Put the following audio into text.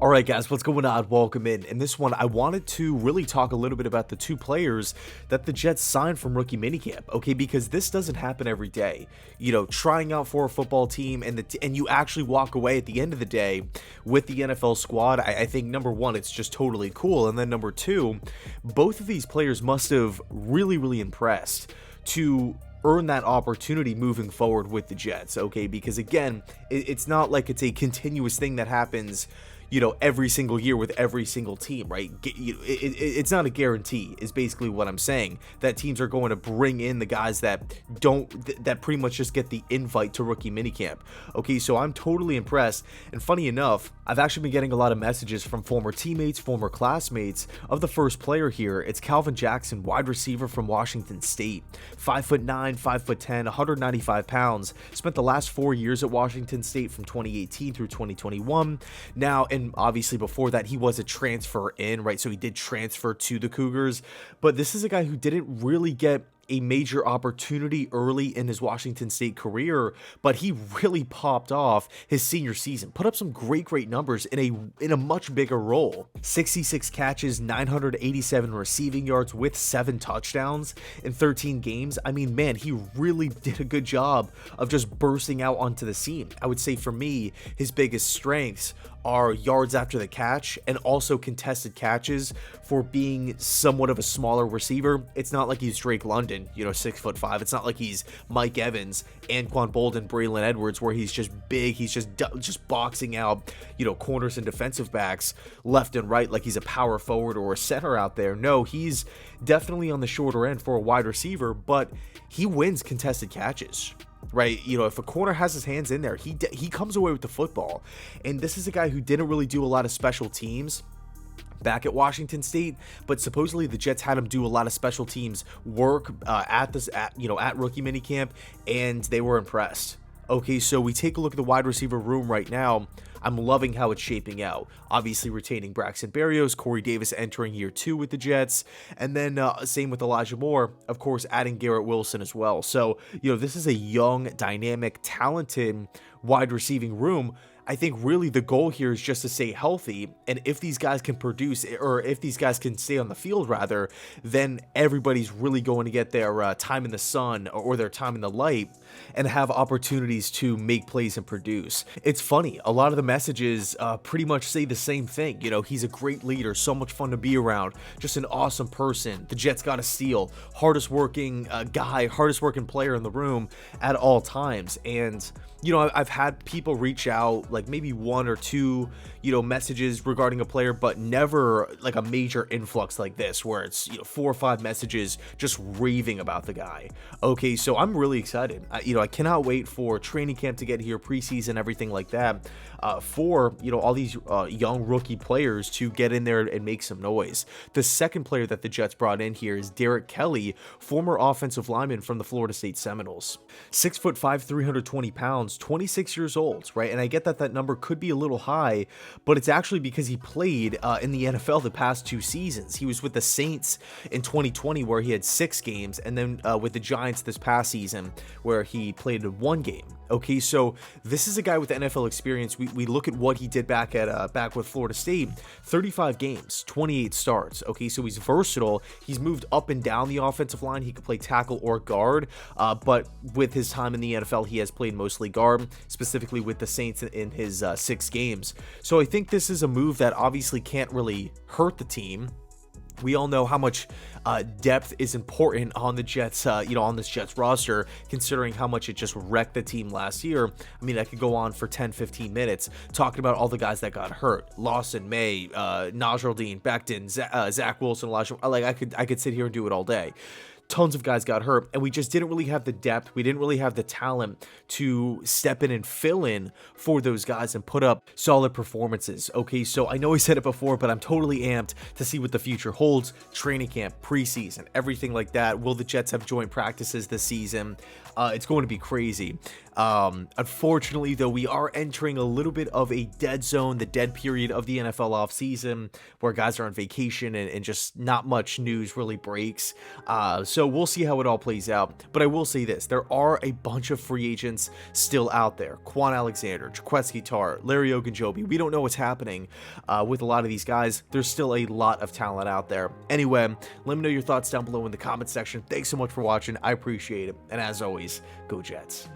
All right, guys, what's going on? Welcome in. In this one, I wanted to really talk a little bit about the two players that the Jets signed from rookie minicamp, okay? Because this doesn't happen every day. You know, trying out for a football team and you actually walk away at the end of the day with the NFL squad. I think number one, it's just totally cool. And then number two, both of these players must have really impressed to earn that opportunity moving forward with the Jets, okay? Because again, it's not like it's a continuous thing that happens, you know, every single year with every single team, right? It's not a guarantee is basically what I'm saying, that teams are going to bring in the guys that that pretty much just get the invite to rookie minicamp. Okay, so I'm totally impressed. And funny enough, I've actually been getting a lot of messages from former teammates, former classmates of the first player here. It's Calvin Jackson, wide receiver from Washington State, 5'9", 5'10", 195 pounds, spent the last 4 years at Washington State from 2018 through 2021. Now, and obviously before that, he was a transfer in, right? So he did transfer to the Cougars, but this is a guy who didn't really get a major opportunity early in his Washington State career, but he really popped off his senior season, put up some great numbers in a much bigger role. 66 catches, 987 receiving yards with 7 touchdowns in 13 games. I mean, man, he really did a good job of just bursting out onto the scene. I would say for me, his biggest strengths are yards after the catch and also contested catches. For being somewhat of a smaller receiver, it's not like he's Drake London, you know, 6'5". It's not like he's Mike Evans, Anquan Bolden, Braylon Edwards, where he's just big. He's just boxing out, you know, corners and defensive backs left and right like he's a power forward or a center out there. No, he's definitely on the shorter end for a wide receiver, but he wins contested catches. Right, you know, if a corner has his hands in there, he comes away with the football. And this is a guy who didn't really do a lot of special teams back at Washington State, but supposedly the Jets had him do a lot of special teams work at rookie minicamp, and they were impressed. Okay, so we take a look at the wide receiver room right now. I'm loving how it's shaping out. Obviously retaining Braxton Berrios, Corey Davis entering year 2 with the Jets, and then same with Elijah Moore, of course, adding Garrett Wilson as well. So, you know, this is a young, dynamic, talented wide receiving room. I think really the goal here is just to stay healthy, and if these guys can produce, or if these guys can stay on the field rather, then everybody's really going to get their time in the sun or their time in the light and have opportunities to make plays and produce. It's funny, a lot of the messages pretty much say the same thing. You know, he's a great leader, so much fun to be around, just an awesome person. The Jets got a steal, hardest working guy, hardest working player in the room at all times. And you know, I've had people reach out, like maybe 1 or 2, you know, messages regarding a player, but never like a major influx like this, where it's, you know, 4 or 5 messages just raving about the guy. Okay, so I'm really excited. I cannot wait for training camp to get here, preseason, everything like that, for, you know, all these young rookie players to get in there and make some noise. The second player that the Jets brought in here is Derrick Kelley, former offensive lineman from the Florida State Seminoles. 6'5", 320 pounds, 26 years old, right? And I get that number could be a little high, but it's actually because he played in the NFL the past 2 seasons. He was with the Saints in 2020 where he had 6 games, and then with the Giants this past season where he played 1 game. Okay, so this is a guy with NFL experience. We look at what he did back with Florida State, 35 games, 28 starts. Okay, so he's versatile. He's moved up and down the offensive line. He could play tackle or guard, but with his time in the NFL, he has played mostly guard, specifically with the Saints in his 6 games. So I think this is a move that obviously can't really hurt the team. We all know how much depth is important on the Jets, on this Jets roster, considering how much it just wrecked the team last year. I mean, I could go on for 10-15 minutes talking about all the guys that got hurt: Lawson, May, Najruddin, Becton, Zach Wilson, Elijah. Like I could sit here and do it all day. Tons of guys got hurt, and we just didn't really have the depth. We didn't really have the talent to step in and fill in for those guys and put up solid performances. Okay, so I know I said it before, but I'm totally amped to see what the future holds. Training camp, preseason, everything like that. Will the Jets have joint practices this season? It's going to be crazy. Unfortunately, though, we are entering a little bit of a dead zone, the dead period of the NFL offseason, where guys are on vacation and just not much news really breaks. So So we'll see how it all plays out. But I will say this, there are a bunch of free agents still out there. Quan Alexander, Jaqueski Tartt, Larry Ogunjobi. We don't know what's happening with a lot of these guys. There's still a lot of talent out there. Anyway, let me know your thoughts down below in the comment section. Thanks so much for watching. I appreciate it. And as always, go Jets.